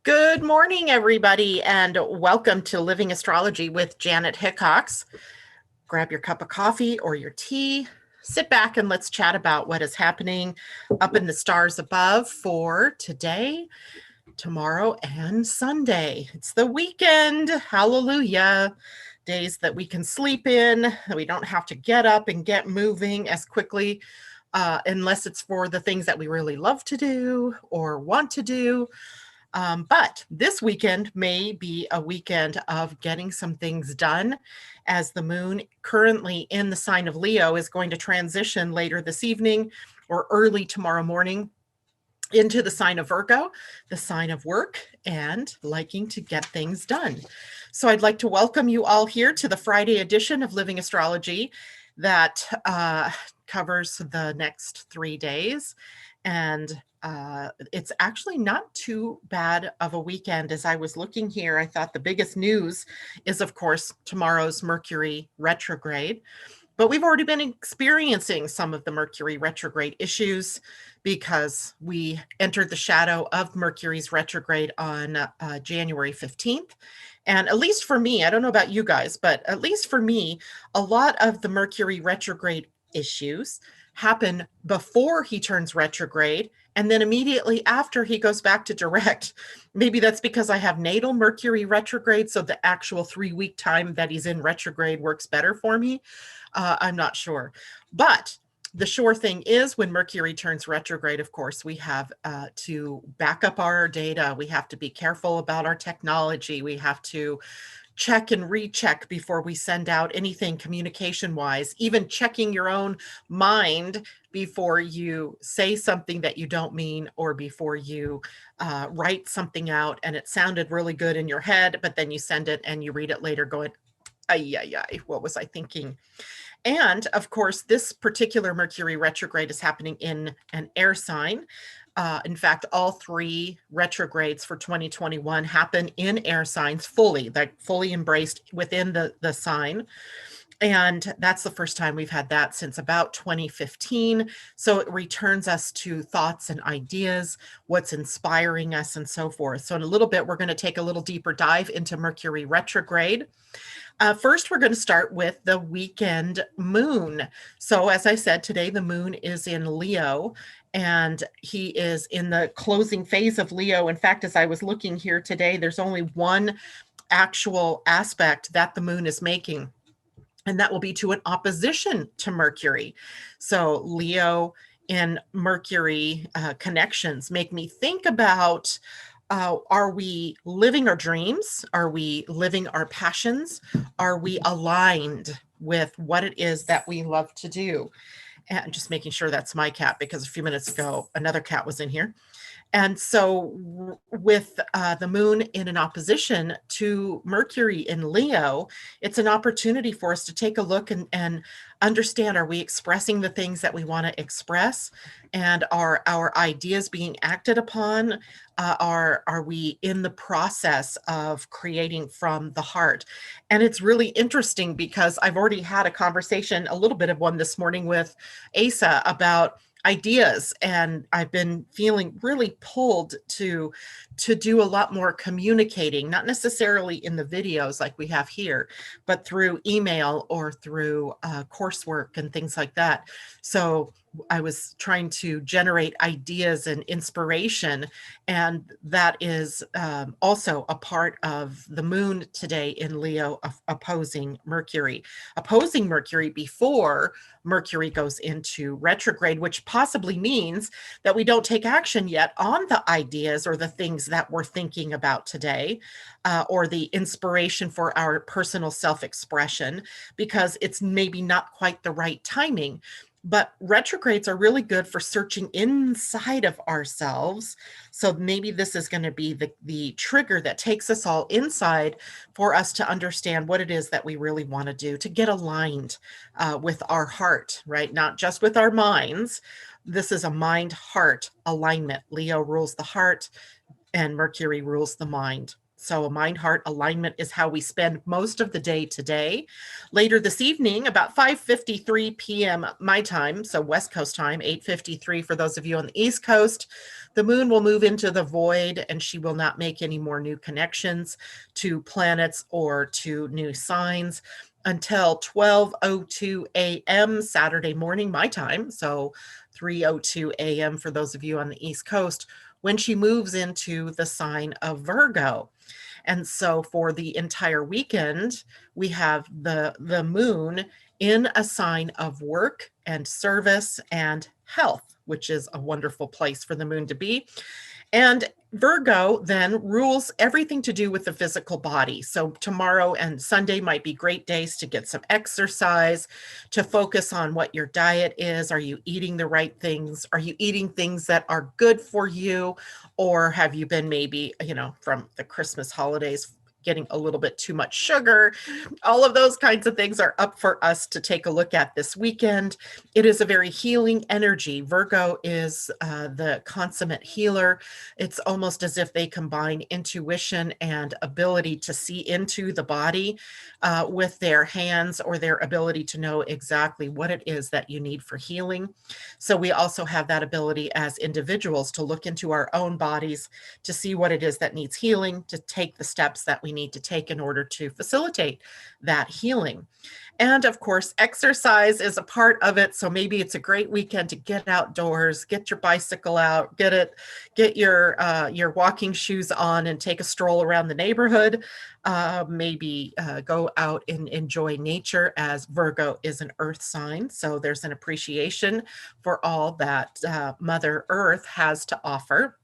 Good morning, everybody, and welcome to Living Astrology with Janet Hickox. Grab your cup of coffee or your tea, sit back, and let's chat about what is happening up in the stars above for today, tomorrow, and Sunday. It's the weekend. Hallelujah. Days that we can sleep in, that we don't have to get up and get moving as quickly, unless it's for the things that we really love to do or want to do. But this weekend may be a weekend of getting some things done, as the moon currently in the sign of Leo is going to transition later this evening or early tomorrow morning into the sign of Virgo, the sign of work and liking to get things done. So I'd like to welcome you all here to the Friday edition of Living Astrology that covers the next 3 days. And it's actually not too bad of a weekend. As I was looking here, I thought the biggest news is, of course, tomorrow's Mercury retrograde. But we've already been experiencing some of the Mercury retrograde issues because we entered the shadow of Mercury's retrograde on January 15th. And at least for me, I don't know about you guys, but at least for me, a lot of the Mercury retrograde issues happen before he turns retrograde and then immediately after he goes back to direct. Maybe that's because I have natal Mercury retrograde, so the actual 3-week time that he's in retrograde works better for me. I'm not sure. But the sure thing is, when Mercury turns retrograde, of course, we have to back up our data. We have to be careful about our technology. We have to check and recheck before we send out anything communication wise, even checking your own mind before you say something that you don't mean, or before you write something out and it sounded really good in your head, but then you send it and you read it later going, ay, ay, ay, what was I thinking? And of course, this particular Mercury retrograde is happening in an air sign. In fact, all 3 retrogrades for 2021 happen in air signs fully, like fully embraced within the sign. And that's the first time we've had that since about 2015. So it returns us to thoughts and ideas, what's inspiring us, and so forth. So in a little bit, we're going to take a little deeper dive into Mercury retrograde. First, we're going to start with the weekend moon. So as I said, today the moon is in Leo, and he is in the closing phase of Leo. In fact, as I was looking here today, there's only one actual aspect that the moon is making, and that will be to an opposition to Mercury. So Leo and Mercury connections make me think about, are we living our dreams? Are we living our passions? Are we aligned with what it is that we love to do? And just making sure that's my cat, because a few minutes ago, another cat was in here. And so with the moon in an opposition to Mercury in Leo, it's an opportunity for us to take a look and understand, are we expressing the things that we want to express? And are our ideas being acted upon? Are we in the process of creating from the heart? And it's really interesting because I've already had a conversation, a little bit of one this morning with Asa, about ideas, and I've been feeling really pulled to do a lot more communicating, not necessarily in the videos like we have here, but through email or through coursework and things like that. So I was trying to generate ideas and inspiration, and that is also a part of the moon today in Leo, opposing Mercury before Mercury goes into retrograde, which possibly means that we don't take action yet on the ideas or the things that we're thinking about today, or the inspiration for our personal self-expression, because it's maybe not quite the right timing. But retrogrades are really good for searching inside of ourselves. So maybe this is going to be the trigger that takes us all inside for us to understand what it is that we really want to do, to get aligned with our heart, right? Not just with our minds. This is a mind-heart alignment. Leo rules the heart and Mercury rules the mind. So a mind-heart alignment is how we spend most of the day today. Later this evening, about 5:53 p.m. my time, so West Coast time, 8:53 for those of you on the East Coast, the moon will move into the void and she will not make any more new connections to planets or to new signs until 12:02 a.m. Saturday morning, my time, so 3:02 a.m. for those of you on the East Coast, when she moves into the sign of Virgo. And so for the entire weekend, we have the moon in a sign of work and service and health, which is a wonderful place for the moon to be. And Virgo then rules everything to do with the physical body. So tomorrow and Sunday might be great days to get some exercise, to focus on what your diet is. Are you eating the right things? Are you eating things that are good for you? Or have you been maybe, from the Christmas holidays, getting a little bit too much sugar? All of those kinds of things are up for us to take a look at this weekend. It is a very healing energy. Virgo is the consummate healer. It's almost as if they combine intuition and ability to see into the body with their hands, or their ability to know exactly what it is that you need for healing. So we also have that ability as individuals to look into our own bodies to see what it is that needs healing, to take the steps that we need to take in order to facilitate that healing. And of course, exercise is a part of it. So maybe it's a great weekend to get outdoors, get your bicycle out, get your walking shoes on and take a stroll around the neighborhood. Maybe go out and enjoy nature, as Virgo is an earth sign. So there's an appreciation for all that Mother Earth has to offer.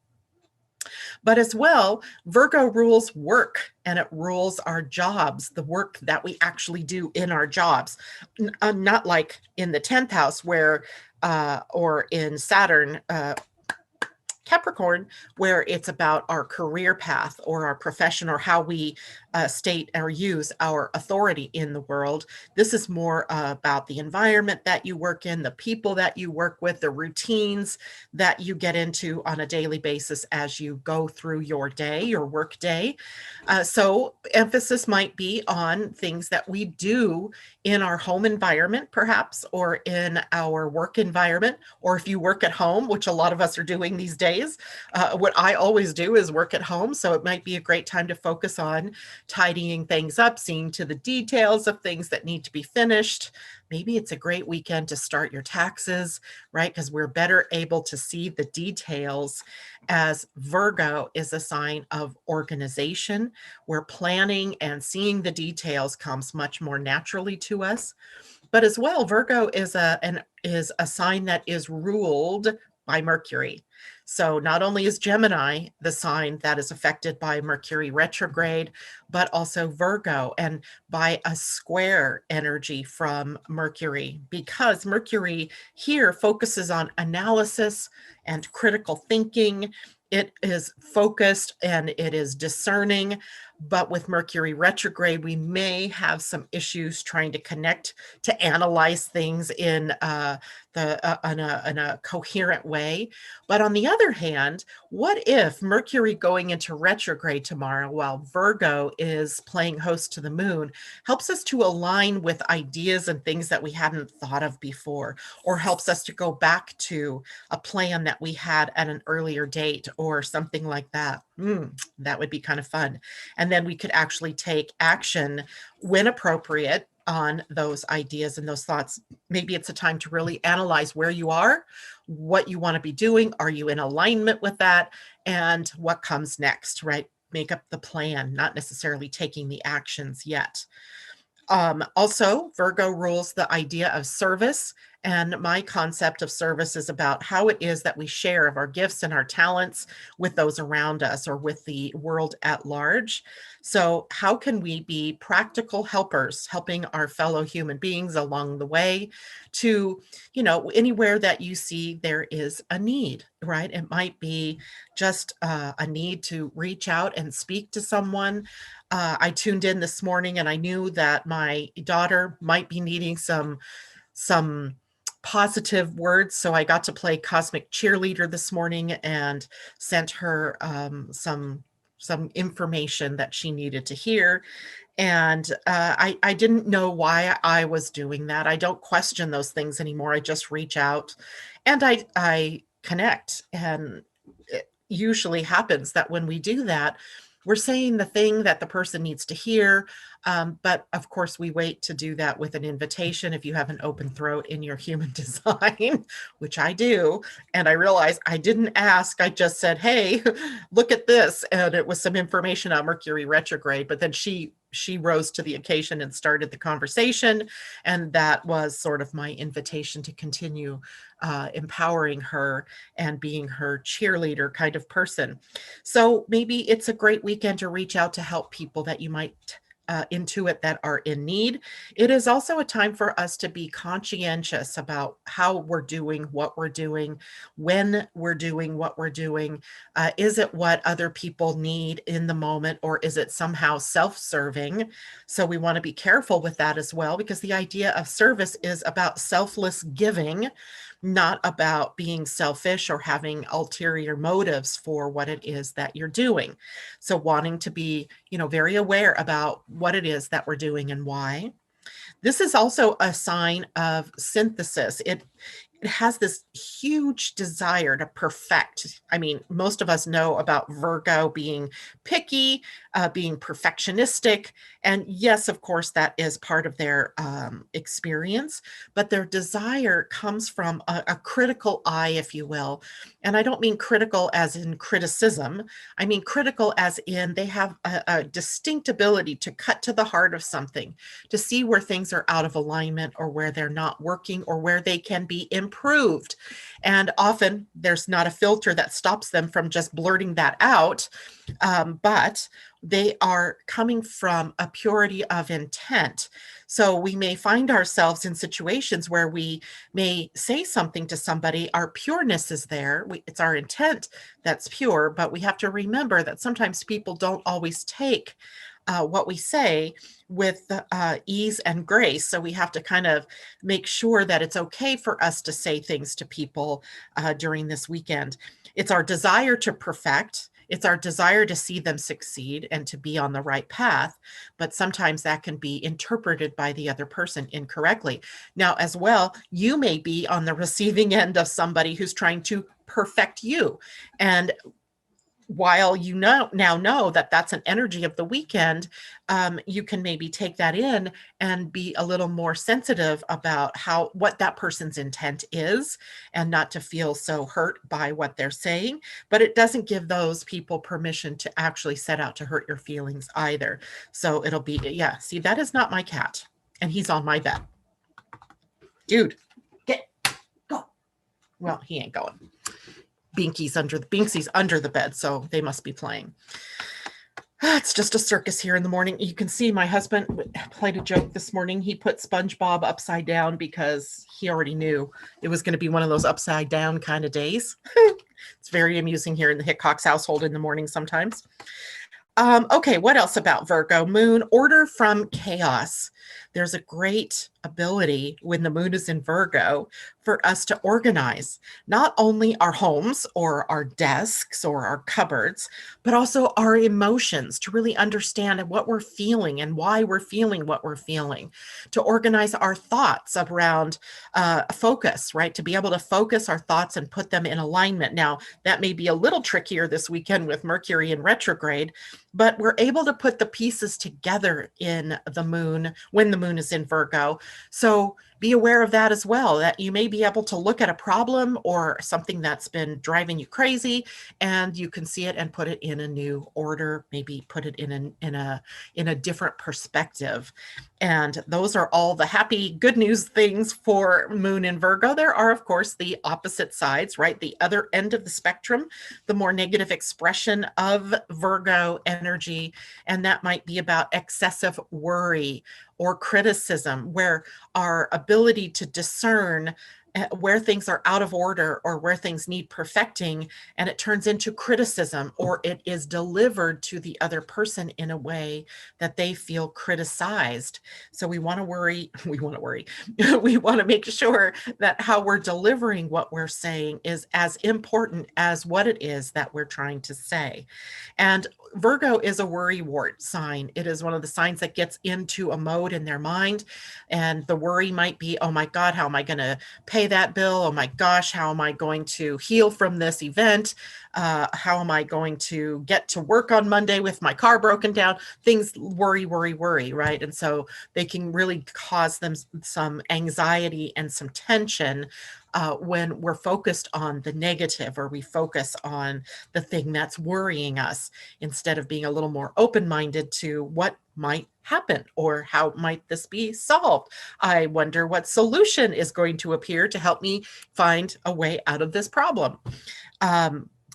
But as well, Virgo rules work, and it rules our jobs, the work that we actually do in our jobs. Not like in the 10th house or in Saturn, Capricorn, where it's about our career path or our profession, or how we state or use our authority in the world. This is more about the environment that you work in, the people that you work with, the routines that you get into on a daily basis as you go through your day, your work day. So emphasis might be on things that we do in our home environment, perhaps, or in our work environment, or if you work at home, which a lot of us are doing these days. What I always do is work at home. So it might be a great time to focus on tidying things up, seeing to the details of things that need to be finished. Maybe it's a great weekend to start your taxes, right? Because we're better able to see the details, as Virgo is a sign of organization, where planning and seeing the details comes much more naturally to us. But as well, Virgo is a sign that is ruled by Mercury. So not only is Gemini the sign that is affected by Mercury retrograde, but also Virgo, and by a square energy from Mercury, because Mercury here focuses on analysis and critical thinking. It is focused and it is discerning. But with Mercury retrograde, we may have some issues trying to connect, to analyze things in a coherent way. But on the other hand, what if Mercury going into retrograde tomorrow, while Virgo is playing host to the moon, helps us to align with ideas and things that we hadn't thought of before, or helps us to go back to a plan that we had at an earlier date or something like that? That would be kind of fun. And then we could actually take action when appropriate on those ideas and those thoughts. Maybe it's a time to really analyze where you are, what you want to be doing. Are you in alignment with that? And what comes next, right? Make up the plan, not necessarily taking the actions yet. Also, Virgo rules the idea of service. And my concept of service is about how it is that we share of our gifts and our talents with those around us, or with the world at large. So how can we be practical helpers, helping our fellow human beings along the way to, anywhere that you see there is a need, right? It might be just a need to reach out and speak to someone. I tuned in this morning and I knew that my daughter might be needing some positive words. So I got to play cosmic cheerleader this morning and sent her some some information that she needed to hear. And I didn't know why I was doing that. I don't question those things anymore. I just reach out and I connect. And it usually happens that when we do that, we're saying the thing that the person needs to hear. But of course, we wait to do that with an invitation if you have an open throat in your human design, which I do. And I realized I didn't ask. I just said, hey, look at this. And it was some information on Mercury retrograde. But then she rose to the occasion and started the conversation. And that was sort of my invitation to continue empowering her and being her cheerleader kind of person. So maybe it's a great weekend to reach out to help people that you might intuit that are in need. It is also a time for us to be conscientious about how we're doing what we're doing, when we're doing what we're doing. Is it what other people need in the moment, or is it somehow self-serving? So we want to be careful with that as well, because the idea of service is about selfless giving, not about being selfish or having ulterior motives for what it is that you're doing. So wanting to be, very aware about what it is that we're doing and why. This is also a sign of synthesis. It has this huge desire to perfect. I mean, most of us know about Virgo being picky, being perfectionistic. And yes, of course, that is part of their experience, but their desire comes from a critical eye, if you will. And I don't mean critical as in criticism. I mean critical as in they have a distinct ability to cut to the heart of something, to see where things are out of alignment or where they're not working or where they can be improved. And often there's not a filter that stops them from just blurting that out. But they are coming from a purity of intent. So we may find ourselves in situations where we may say something to somebody, our pureness is there. It's our intent that's pure, but we have to remember that sometimes people don't always take what we say with ease and grace. So we have to kind of make sure that it's okay for us to say things to people during this weekend. It's our desire to perfect. It's our desire to see them succeed and to be on the right path. But sometimes that can be interpreted by the other person incorrectly. Now, as well, you may be on the receiving end of somebody who's trying to perfect you. And while you now know that that's an energy of the weekend, you can maybe take that in and be a little more sensitive about what that person's intent is, and not to feel so hurt by what they're saying. But it doesn't give those people permission to actually set out to hurt your feelings either. So it'll be, yeah, see, that is not my cat, and he's on my bed. Dude, go. Well, he ain't going. Binkie's under the bed, so they must be playing. It's just a circus here in the morning. You can see my husband played a joke this morning. He put SpongeBob upside down because he already knew it was going to be one of those upside down kind of days. It's very amusing here in the Hickox household in the morning sometimes. Okay, what else about Virgo? Moon, order from chaos. There's a great ability when the moon is in Virgo for us to organize not only our homes or our desks or our cupboards, but also our emotions, to really understand what we're feeling and why we're feeling what we're feeling, to organize our thoughts around focus, right? To be able to focus our thoughts and put them in alignment. Now, that may be a little trickier this weekend with Mercury in retrograde, but we're able to put the pieces together in the moon when the moon is in Virgo. So be aware of that as well, that you may be able to look at a problem or something that's been driving you crazy, and you can see it and put it in a new order, maybe put it in a different perspective. And those are all the happy, good news things for moon in Virgo. There are, of course, the opposite sides, right? The other end of the spectrum, the more negative expression of Virgo energy. And that might be about excessive worry or criticism, where our ability to discern where things are out of order or where things need perfecting, and it turns into criticism, or it is delivered to the other person in a way that they feel criticized. So we want to worry, we want to make sure that how we're delivering what we're saying is as important as what it is that we're trying to say. And Virgo is a worrywart sign. It is one of the signs that gets into a mode in their mind. And the worry might be, oh my God, how am I going to pay that bill? Oh my gosh, how am I going to heal from this event? How am I going to get to work on Monday with my car broken down? Things worry, worry, worry, right? And so they can really cause them some anxiety and some tension when we're focused on the negative, or we focus on the thing that's worrying us, instead of being a little more open-minded to what might happen or how might this be solved. I wonder what solution is going to appear to help me find a way out of this problem.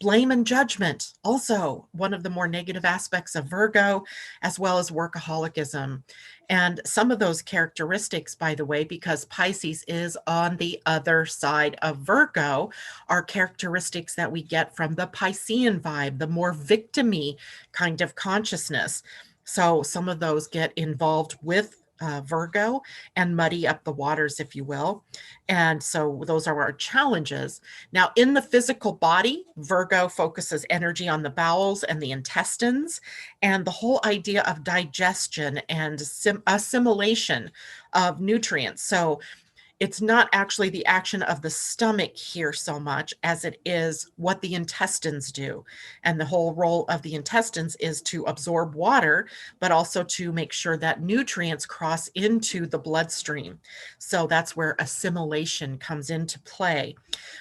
Blame and judgment, also one of the more negative aspects of Virgo, as well as workaholicism. And some of those characteristics, by the way, because Pisces is on the other side of Virgo, are characteristics that we get from the Piscean vibe, the more victim-y kind of consciousness. So some of those get involved with Virgo and muddy up the waters, if you will. And so those are our challenges. Now, in the physical body, Virgo focuses energy on the bowels and the intestines, and the whole idea of digestion and assimilation of nutrients. So it's not actually the action of the stomach here so much as it is what the intestines do. And the whole role of the intestines is to absorb water, but also to make sure that nutrients cross into the bloodstream. So that's where assimilation comes into play.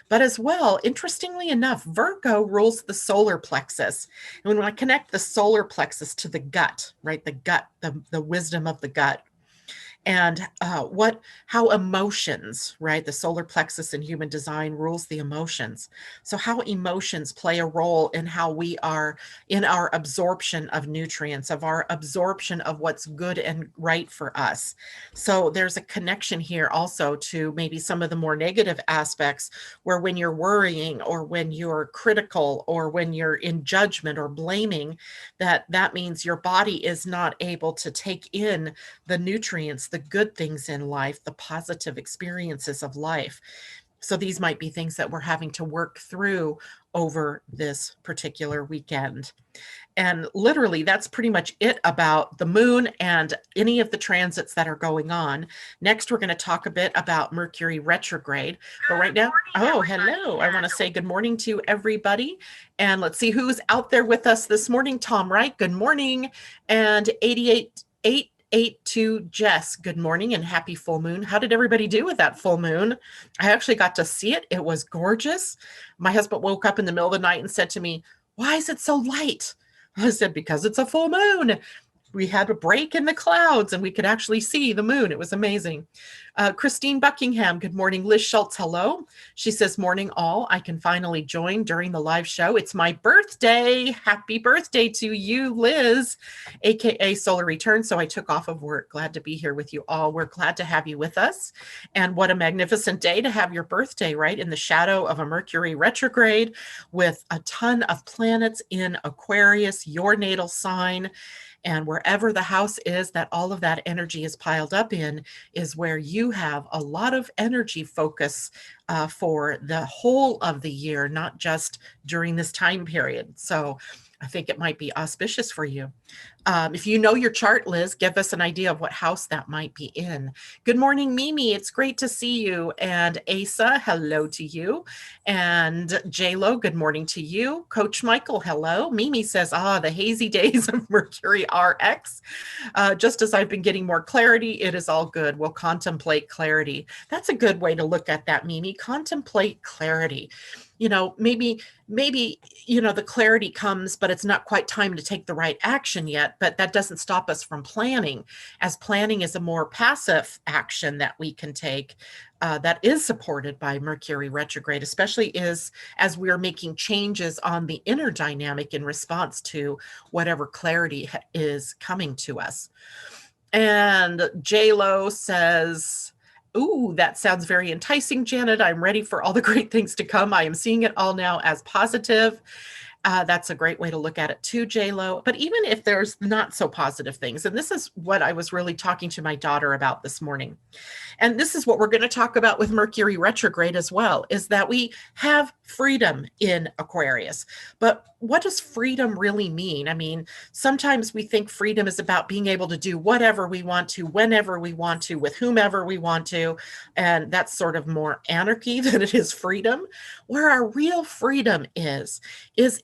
But as well, interestingly enough, Virgo rules the solar plexus. And when I connect the solar plexus to the gut, right, the gut, the wisdom of the gut, and how emotions, right? The solar plexus in human design rules the emotions. So how emotions play a role in how we are in our absorption of nutrients, of our absorption of what's good and right for us. So there's a connection here also to maybe some of the more negative aspects, where when you're worrying, or when you're critical, or when you're in judgment or blaming, that means your body is not able to take in the nutrients, the good things in life, the positive experiences of life. So these might be things that we're having to work through over this particular weekend. And literally, that's pretty much it about the moon and any of the transits that are going on. Next, we're going to talk a bit about Mercury retrograde. But right now, oh, hello. I want to say good morning to everybody. And let's see who's out there with us this morning. Tom Wright, good morning. And 882 Jess, good morning and happy full moon. How did everybody do with that full moon? I actually got to see it. It was gorgeous. My husband woke up in the middle of the night and said to me, "Why is it so light?" I said, "Because it's a full moon." We had a break in the clouds and we could actually see the moon. It was amazing. Christine Buckingham, good morning. Liz Schultz, hello. She says, "Morning all. I can finally join during the live show. It's my birthday. Happy birthday to you, Liz, AKA Solar Return." So I took off of work. Glad to be here with you all. We're glad to have you with us. And what a magnificent day to have your birthday, right? In the shadow of a Mercury retrograde, with a ton of planets in Aquarius, your natal sign. And wherever the house is that all of that energy is piled up in is where you have a lot of energy focus for the whole of the year, not just during this time period. So I think it might be auspicious for you. If you know your chart, Liz, give us an idea of what house that might be in. Good morning, Mimi. It's great to see you. And Asa, hello to you. And JLo, good morning to you. Coach Michael, hello. Mimi says, the hazy days of Mercury RX. Just as I've been getting more clarity, it is all good. We'll contemplate clarity. That's a good way to look at that, Mimi. Contemplate clarity. Maybe, the clarity comes, but it's not quite time to take the right action yet. But that doesn't stop us from planning, as planning is a more passive action that we can take that is supported by Mercury retrograde, especially as we're making changes on the inner dynamic in response to whatever clarity is coming to us. And JLo says, "Ooh, that sounds very enticing, Janet. I'm ready for all the great things to come. I am seeing it all now as positive." That's a great way to look at it too, J-Lo. But even if there's not so positive things, and this is what I was really talking to my daughter about this morning. And this is what we're going to talk about with Mercury retrograde as well, is that we have freedom in Aquarius. But what does freedom really mean? I mean, sometimes we think freedom is about being able to do whatever we want to, whenever we want to, with whomever we want to. And that's sort of more anarchy than it is freedom. Where our real freedom is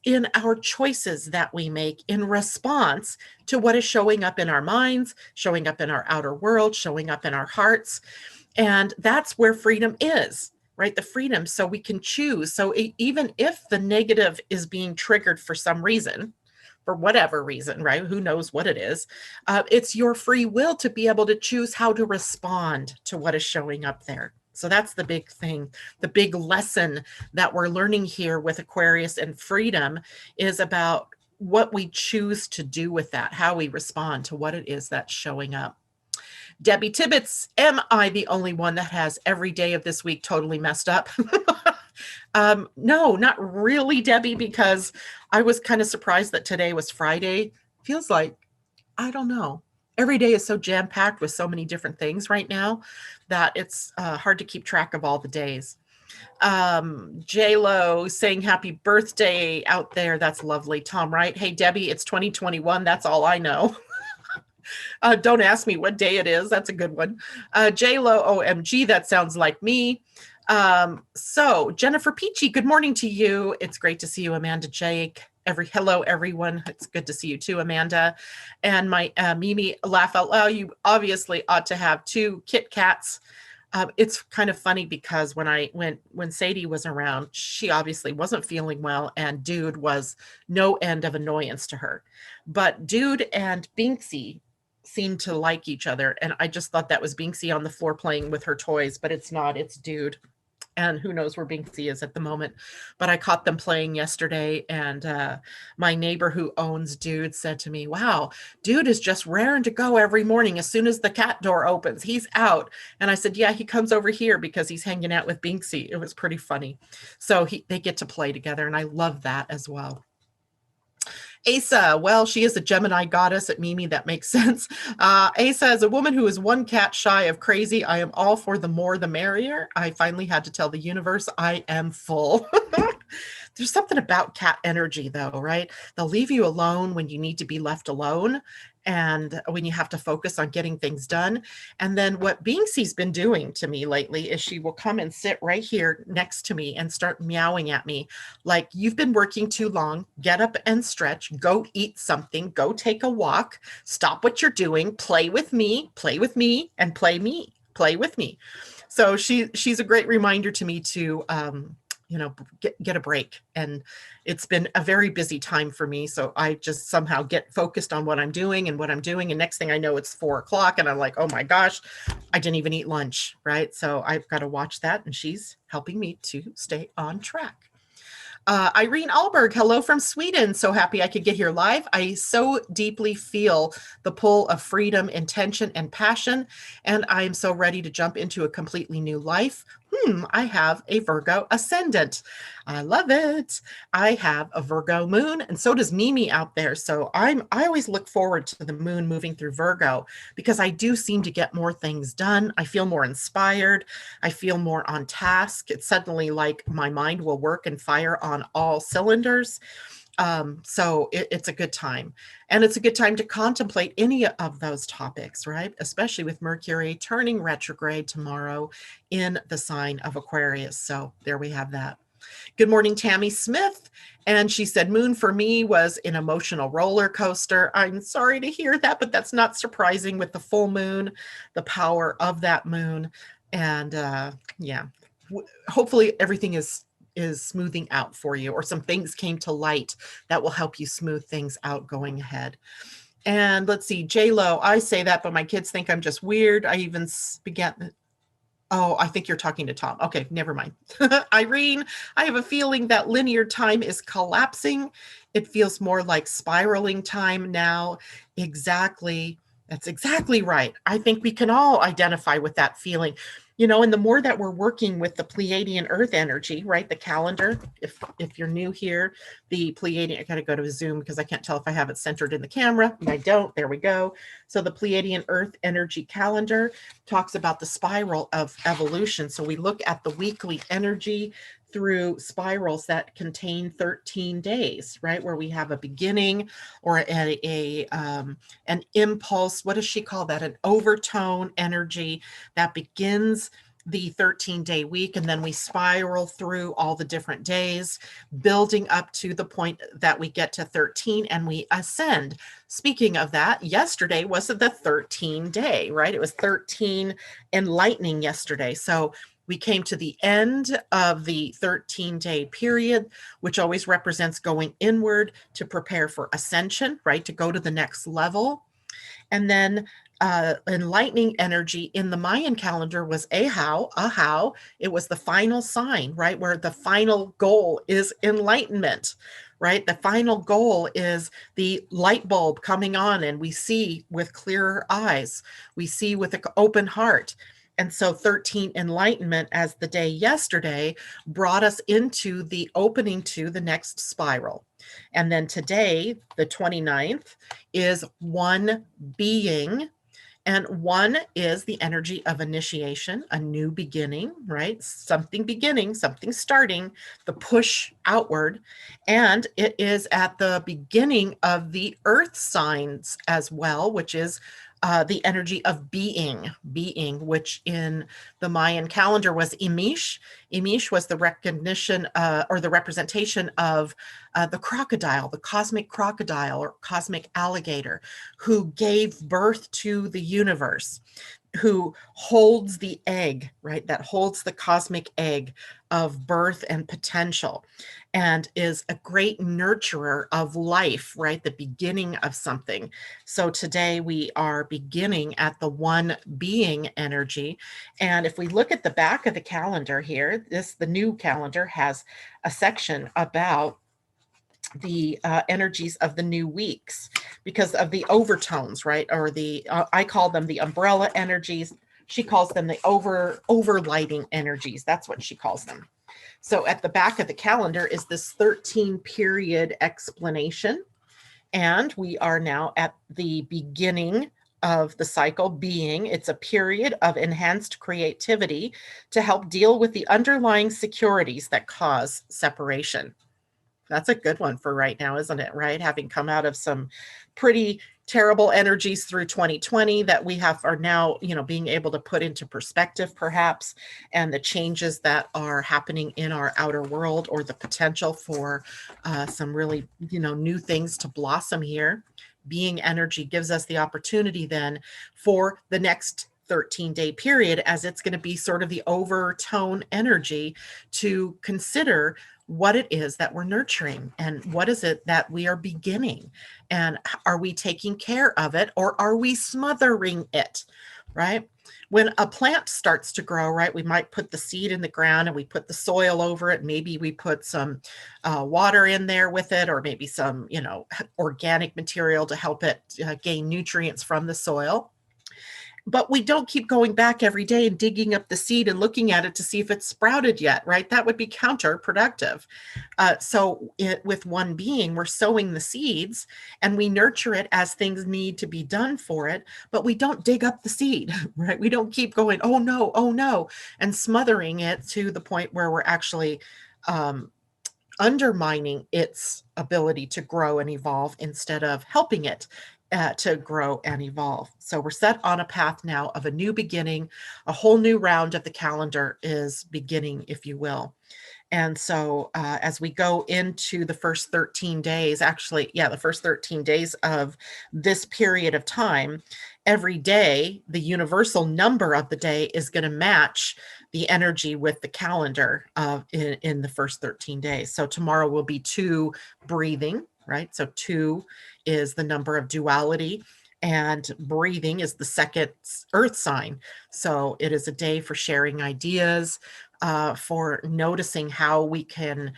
in our choices that we make in response to what is showing up in our minds, showing up in our outer world, showing up in our hearts. And that's where freedom is, right? The freedom, so we can choose. So even if the negative is being triggered for some reason, for whatever reason, right? Who knows what it is? It's your free will to be able to choose how to respond to what is showing up there. So that's the big thing. The big lesson that we're learning here with Aquarius and freedom is about what we choose to do with that, how we respond to what it is that's showing up. Debbie Tibbetts, am I the only one that has every day of this week totally messed up? No, not really, Debbie, because I was kind of surprised that today was Friday. Feels like, I don't know. Every day is so jam-packed with so many different things right now that it's hard to keep track of all the days. J-Lo saying happy birthday out there. That's lovely. Tom Wright. Hey, Debbie, it's 2021. That's all I know. Don't ask me what day it is. That's a good one. J-Lo, OMG, that sounds like me. So Jennifer Peachy, good morning to you. It's great to see you, Amanda Jake. Hello, everyone. It's good to see you too, Amanda. And my Mimi laugh out loud. You obviously ought to have 2 Kit Kats. It's kind of funny because when Sadie was around, she obviously wasn't feeling well, and Dude was no end of annoyance to her. But Dude and Binksy seemed to like each other, and I just thought that was Binksy on the floor playing with her toys, but it's not. It's Dude. And who knows where Binksy is at the moment. But I caught them playing yesterday, and my neighbor who owns Dude said to me, wow, Dude is just raring to go every morning. As soon as the cat door opens, he's out. And I said, yeah, he comes over here because he's hanging out with Binksy. It was pretty funny. So they get to play together, and I love that as well. Asa, well, she is a Gemini goddess at Mimi. That makes sense. Asa, as a woman who is 1 cat shy of crazy, I am all for the more the merrier. I finally had to tell the universe I am full. There's something about cat energy, though, right? They'll leave you alone when you need to be left alone, and when you have to focus on getting things done. And then what Binksy's been doing to me lately is she will come and sit right here next to me and start meowing at me like, you've been working too long, get up and stretch, go eat something, go take a walk, stop what you're doing, play with me, and play with me. So she's a great reminder to me to get a break. And it's been a very busy time for me. So I just somehow get focused on what I'm doing. And next thing I know, it's 4:00 and I'm like, oh my gosh, I didn't even eat lunch. Right. So I've got to watch that. And she's helping me to stay on track. Irene Alberg, hello from Sweden. So happy I could get here live. I so deeply feel the pull of freedom, intention, and passion, and I am so ready to jump into a completely new life. I have a Virgo ascendant. I love it. I have a Virgo moon, and so does Mimi out there. So I always look forward to the moon moving through Virgo because I do seem to get more things done. I feel more inspired. I feel more on task. It's suddenly like my mind will work and fire on all cylinders. So it's a good time, and it's a good time to contemplate any of those topics, right? Especially with Mercury turning retrograde tomorrow in the sign of Aquarius. So there we have that. Good morning, Tammy Smith. And she said, moon for me was an emotional roller coaster. I'm sorry to hear that, but that's not surprising with the full moon, the power of that moon. And hopefully everything is smoothing out for you, or some things came to light that will help you smooth things out going ahead. And let's see, J-Lo, I say that, but my kids think I'm just weird. I even began. Oh, I think you're talking to Tom. Okay, never mind. Irene, I have a feeling that linear time is collapsing. It feels more like spiraling time now. Exactly. That's exactly right. I think we can all identify with that feeling. You know, and the more that we're working with the Pleiadian-Earth energy, right? The calendar, if you're new here, the Pleiadian, I got to go to Zoom because I can't tell if I have it centered in the camera. And I don't. There we go. So the Pleiadian-Earth energy calendar talks about the spiral of evolution. So we look at the weekly energy through spirals that contain 13 days, right? Where we have a beginning or an impulse. What does she call that? An overtone energy that begins the 13-day week, and then we spiral through all the different days, building up to the point that we get to 13 and we ascend. Speaking of that, yesterday was the 13-day, right? It was 13 enlightening yesterday. So we came to the end of the 13-day period, which always represents going inward to prepare for ascension, right? To go to the next level. And then enlightening energy in the Mayan calendar was Ahau. It was the final sign, right? Where the final goal is enlightenment, right? The final goal is the light bulb coming on, and we see with clearer eyes, we see with an open heart. And so 13 enlightenment as the day yesterday brought us into the opening to the next spiral. And then today, the 29th, is one being. And one is the energy of initiation, a new beginning, right? Something beginning, something starting, the push outward. And it is at the beginning of the earth signs as well, which is the energy of being, which in the Mayan calendar was Imish. Imish was the recognition or the representation of the crocodile, the cosmic crocodile or cosmic alligator, who gave birth to the universe, who holds the egg, right? That holds the cosmic egg of birth and potential, and is a great nurturer of life, right? The beginning of something. So today we are beginning at the one being energy. And if we look at the back of the calendar here, the new calendar has a section about the energies of the new weeks because of the overtones, right? Or the I call them the umbrella energies. She calls them the overlighting energies. That's what she calls them. So at the back of the calendar is this 13 period explanation. And we are now at the beginning of the cycle being. It's a period of enhanced creativity to help deal with the underlying securities that cause separation. That's a good one for right now, isn't it? Right? Having come out of some pretty terrible energies through 2020 that we are now, being able to put into perspective perhaps, and the changes that are happening in our outer world, or the potential for some really, new things to blossom here. Being energy gives us the opportunity then for the next 13-day period, as it's going to be sort of the overtone energy, to consider what it is that we're nurturing and what is it that we are beginning, and are we taking care of it or are we smothering it, right? When a plant starts to grow, right, we might put the seed in the ground and we put the soil over it. Maybe we put some water in there with it, or maybe some, organic material to help it gain nutrients from the soil. But we don't keep going back every day and digging up the seed and looking at it to see if it's sprouted yet, right? That would be counterproductive. With one being, we're sowing the seeds and we nurture it as things need to be done for it, but we don't dig up the seed, right? We don't keep going, oh no, and smothering it to the point where we're actually undermining its ability to grow and evolve instead of helping it to grow and evolve. So we're set on a path now of a new beginning. A whole new round of the calendar is beginning, if you will. And so as we go into the first 13 days, the first 13 days of this period of time, every day, the universal number of the day is going to match the energy with the calendar in the first 13 days. So tomorrow will be 2 breathing, right? So 2 is the number of duality, and breathing is the second earth sign. So it is a day for sharing ideas, for noticing how we can,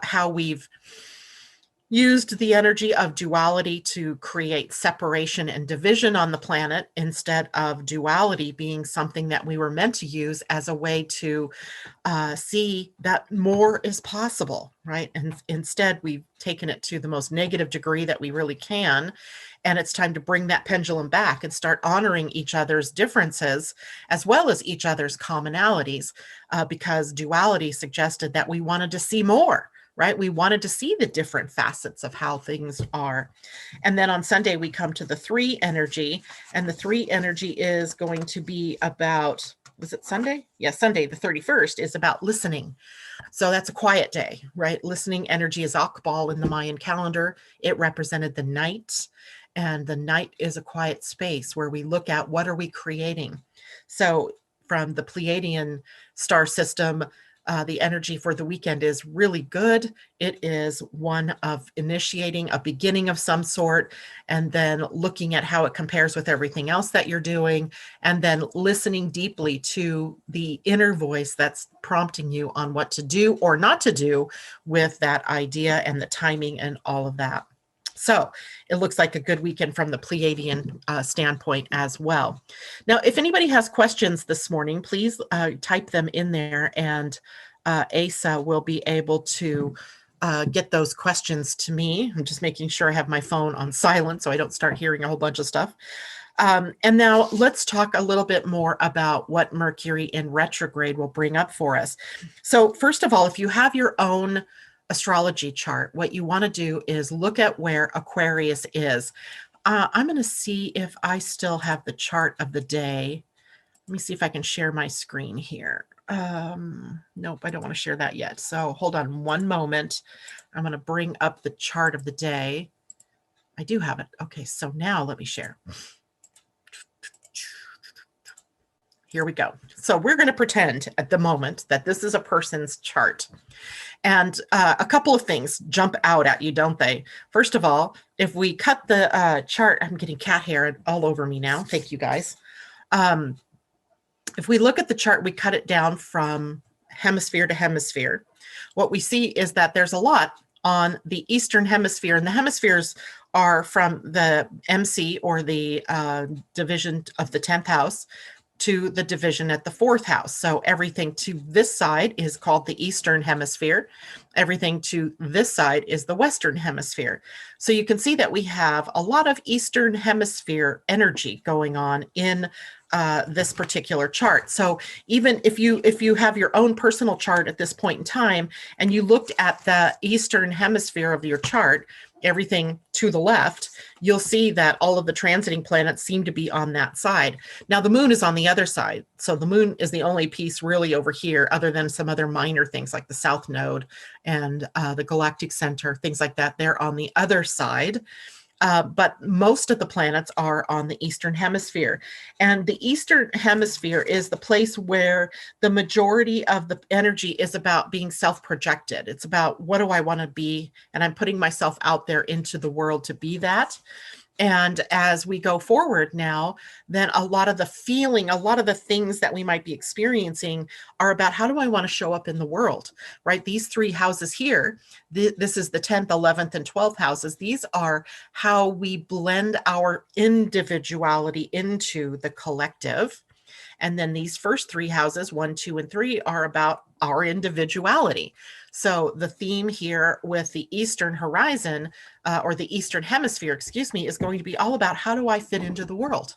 how we've used the energy of duality to create separation and division on the planet instead of duality being something that we were meant to use as a way to see that more is possible, right? And instead, we've taken it to the most negative degree that we really can. And it's time to bring that pendulum back and start honoring each other's differences as well as each other's commonalities, because duality suggested that we wanted to see more. Right? We wanted to see the different facets of how things are. And then on Sunday, we come to the 3 energy, and the 3 energy is going to be about, was it Sunday? Yeah, Sunday, the 31st, is about listening. So that's a quiet day, right? Listening energy is Akbal in the Mayan calendar. It represented the night, and the night is a quiet space where we look at what are we creating. So from the Pleiadian star system, the energy for the weekend is really good. It is one of initiating a beginning of some sort, and then looking at how it compares with everything else that you're doing, and then listening deeply to the inner voice that's prompting you on what to do or not to do with that idea and the timing and all of that. So it looks like a good weekend from the Pleiadian standpoint as well. Now, if anybody has questions this morning, please type them in there, and Asa will be able to get those questions to me. I'm just making sure I have my phone on silent so I don't start hearing a whole bunch of stuff. And now let's talk a little bit more about what Mercury in retrograde will bring up for us. So first of all, if you have your own astrology chart, what you want to do is look at where Aquarius is. I'm going to see if I still have the chart of the day. Let me see if I can share my screen here. Nope, I don't want to share that yet. So hold on one moment. I'm going to bring up the chart of the day. I do have it. Okay, so now let me share. Here we go. So we're going to pretend at the moment that this is a person's chart. And a couple of things jump out at you, don't they? First of all, if we cut the chart, I'm getting cat hair all over me now. Thank you, guys. If we look at the chart, we cut it down from hemisphere to hemisphere. What we see is that there's a lot on the Eastern Hemisphere, and the hemispheres are from the MC, or the division of the 10th house, to the division at the 4th house. So everything to this side is called the Eastern Hemisphere. Everything to this side is the Western Hemisphere. So you can see that we have a lot of Eastern Hemisphere energy going on in this particular chart. So even if you have your own personal chart at this point in time, and you looked at the Eastern Hemisphere of your chart, everything to the left, you'll see that all of the transiting planets seem to be on that side. Now the moon is on the other side. So the moon is the only piece really over here, other than some other minor things like the South Node and the Galactic Center, things like that. They're on the other side. But most of the planets are on the Eastern Hemisphere. And the Eastern Hemisphere is the place where the majority of the energy is about being self-projected. It's about, what do I want to be? And I'm putting myself out there into the world to be that. And as we go forward now, then a lot of the feeling, a lot of the things that we might be experiencing are about, how do I want to show up in the world, right? These 3 houses here, this is the 10th, 11th, and 12th houses. These are how we blend our individuality into the collective. And then these first 3 houses, 1, 2, and 3, are about our individuality. So the theme here with the Eastern horizon, or the Eastern Hemisphere, excuse me, is going to be all about, how do I fit into the world?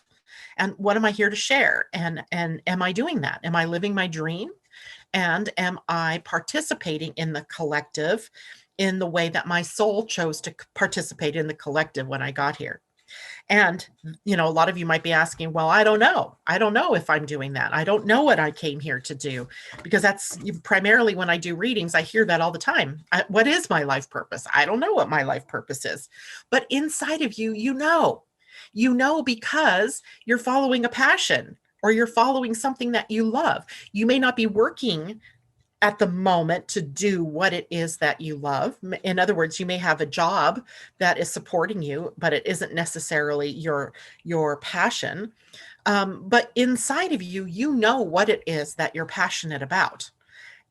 And what am I here to share? And am I doing that? Am I living my dream? And am I participating in the collective in the way that my soul chose to participate in the collective when I got here? And, you know, a lot of you might be asking, well, I don't know. I don't know if I'm doing that. I don't know what I came here to do, because that's primarily when I do readings, I hear that all the time. What is my life purpose? I don't know what my life purpose is. But inside of you, you know, because you're following a passion, or you're following something that you love. You may not be working at the moment to do what it is that you love. In other words, you may have a job that is supporting you, but it isn't necessarily your passion. But inside of you, you know what it is that you're passionate about.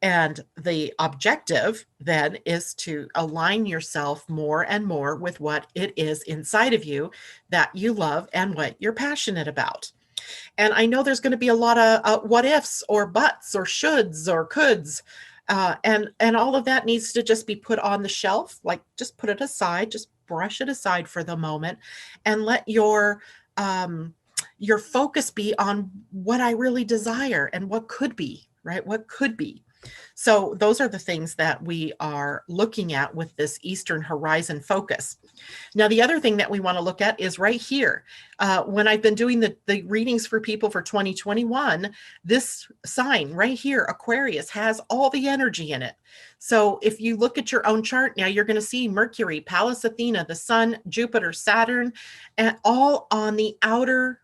And the objective then is to align yourself more and more with what it is inside of you that you love and what you're passionate about. And I know there's going to be a lot of what ifs or buts or shoulds or coulds. And all of that needs to just be put on the shelf, like just put it aside, just brush it aside for the moment and let your focus be on what I really desire and what could be, right? What could be. So those are the things that we are looking at with this Eastern Horizon focus. Now, the other thing that we want to look at is right here. When I've been doing the readings for people for 2021, this sign right here, Aquarius, has all the energy in it. So if you look at your own chart now, you're going to see Mercury, Pallas Athena, the Sun, Jupiter, Saturn, and all on the outer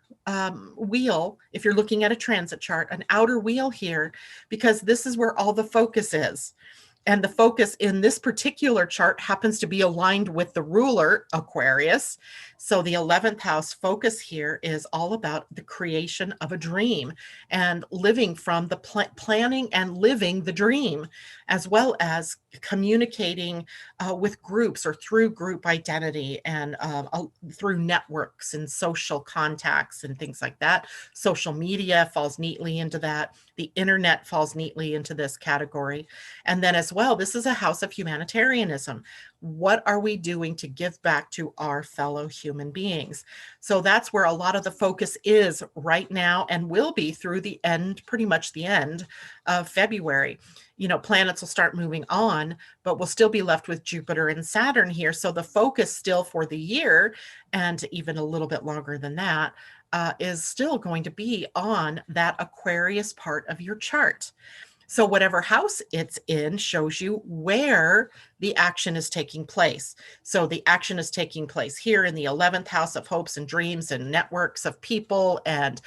wheel. If you're looking at a transit chart, an outer wheel here, because this is where all the focus is. And the focus in this particular chart happens to be aligned with the ruler, Aquarius. So the 11th house focus here is all about the creation of a dream and living from the planning and living the dream, as well as communicating with groups or through group identity and through networks and social contacts and things like that. Social media falls neatly into that. The internet falls neatly into this category. And then as well, this is a house of humanitarianism. What are we doing to give back to our fellow human beings? So that's where a lot of the focus is right now and will be through the end, pretty much the end of February. You know, planets will start moving on, but we'll still be left with Jupiter and Saturn here. So the focus still for the year, and even a little bit longer than that, is still going to be on that Aquarius part of your chart. So whatever house it's in shows you where the action is taking place. So the action is taking place here in the 11th house of hopes and dreams and networks of people and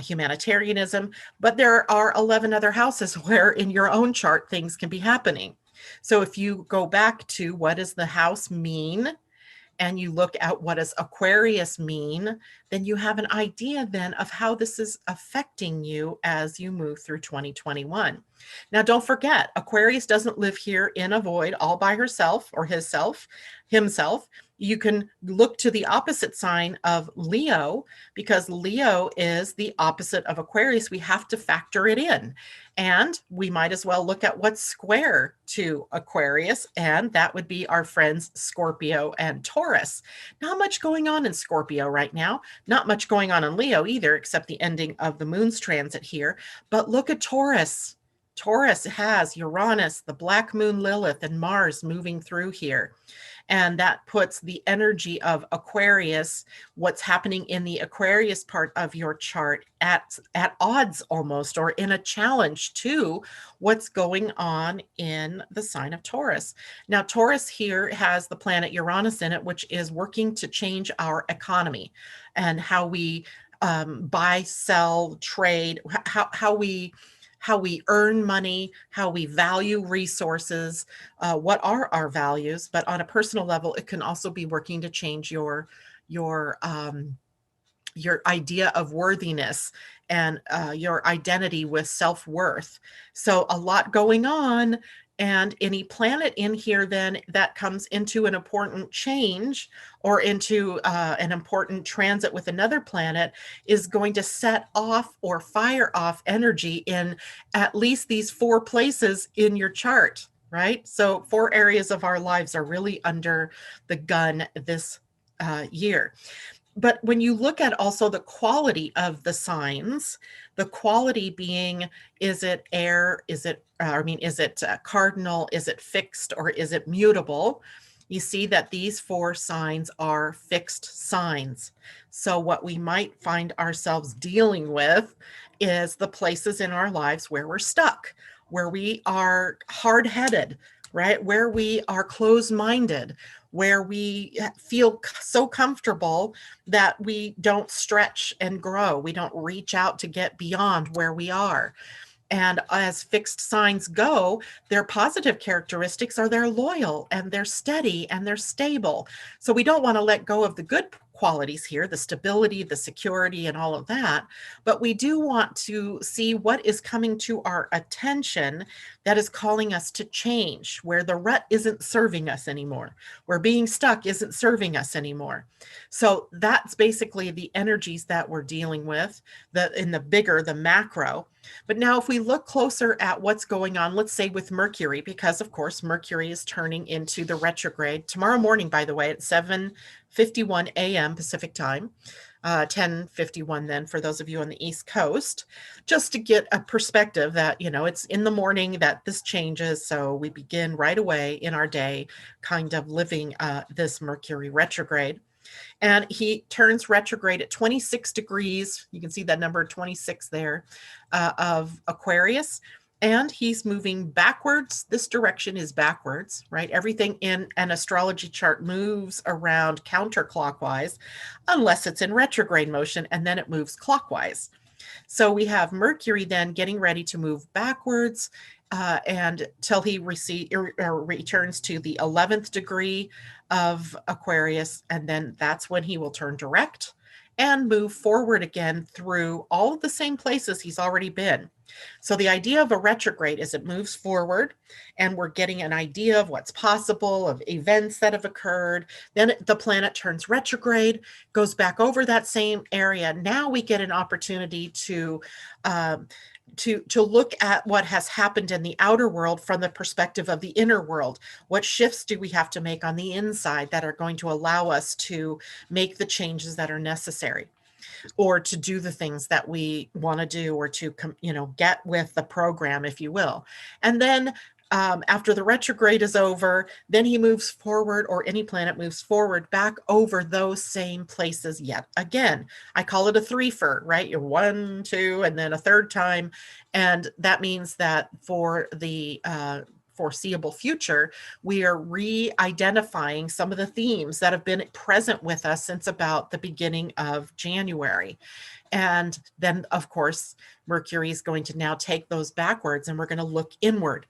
humanitarianism. But there are 11 other houses where in your own chart things can be happening. So if you go back to what does the house mean, and you look at what does Aquarius mean, then you have an idea then of how this is affecting you as you move through 2021. Now, don't forget, Aquarius doesn't live here in a void all by herself or himself. You can look to the opposite sign of Leo, because Leo is the opposite of Aquarius. We have to factor it in. And we might as well look at what's square to Aquarius, and that would be our friends Scorpio and Taurus. Not much going on in Scorpio right now. Not much going on in Leo either, except the ending of the moon's transit here. But look at Taurus. Taurus has Uranus, the black moon Lilith, and Mars moving through here. And that puts the energy of Aquarius, what's happening in the Aquarius part of your chart, at odds almost, or in a challenge to what's going on in the sign of Taurus. Now, Taurus here has the planet Uranus in it, which is working to change our economy and how we buy, sell, trade, how we earn money, how we value resources, what are our values. But on a personal level, it can also be working to change your idea of worthiness and your identity with self-worth. So a lot going on. And any planet in here then that comes into an important change or into an important transit with another planet is going to set off or fire off energy in at least these 4 places in your chart, right? So 4 areas of our lives are really under the gun this year. But when you look at also the quality of the signs, the quality being, is it air? Is it cardinal? Is it fixed, or is it mutable? You see that these 4 signs are fixed signs. So what we might find ourselves dealing with is the places in our lives where we're stuck, where we are hard-headed, right? Where we are closed-minded, where we feel so comfortable that we don't stretch and grow. We don't reach out to get beyond where we are. And as fixed signs go, their positive characteristics are they're loyal and they're steady and they're stable. So we don't want to let go of the good qualities here, the stability, the security, and all of that. But we do want to see what is coming to our attention that is calling us to change, where the rut isn't serving us anymore, where being stuck isn't serving us anymore. So that's basically the energies that we're dealing with, in the bigger, the macro. But now if we look closer at what's going on, let's say with Mercury, because of course Mercury is turning into the retrograde tomorrow morning, by the way, at 7:51 a.m. Pacific time, 10:51 then for those of you on the East Coast, just to get a perspective that, it's in the morning that this changes. So we begin right away in our day kind of living this Mercury retrograde. And he turns retrograde at 26 degrees. You can see that number 26 there of Aquarius. And he's moving backwards. This direction is backwards, right? Everything in an astrology chart moves around counterclockwise, unless it's in retrograde motion, and then it moves clockwise. So we have Mercury then getting ready to move backwards and till he returns to the 11th degree of Aquarius. And then that's when he will turn direct and move forward again through all of the same places he's already been. So the idea of a retrograde is it moves forward and we're getting an idea of what's possible, of events that have occurred. Then the planet turns retrograde, goes back over that same area. Now we get an opportunity to look at what has happened in the outer world from the perspective of the inner world. What shifts do we have to make on the inside that are going to allow us to make the changes that are necessary, or to do the things that we want to do, or to, get with the program, if you will. And then after the retrograde is over, then he moves forward, or any planet moves forward back over those same places yet again. I call it a threefer, right? You're 1, 2, and then a third time. And that means that for the foreseeable future, we are re-identifying some of the themes that have been present with us since about the beginning of January. And then, of course, Mercury is going to now take those backwards, and we're going to look inward.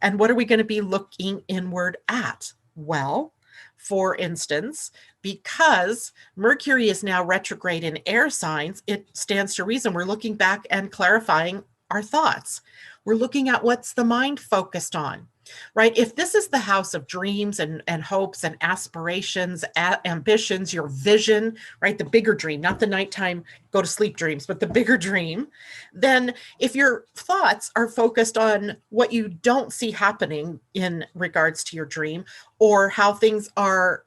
And what are we going to be looking inward at? Well, for instance, because Mercury is now retrograde in air signs, it stands to reason we're looking back and clarifying our thoughts. We're looking at what's the mind focused on, right? If this is the house of dreams and hopes and aspirations, ambitions, your vision, right? The bigger dream, not the nighttime go to sleep dreams, but the bigger dream. Then if your thoughts are focused on what you don't see happening in regards to your dream, or how things are,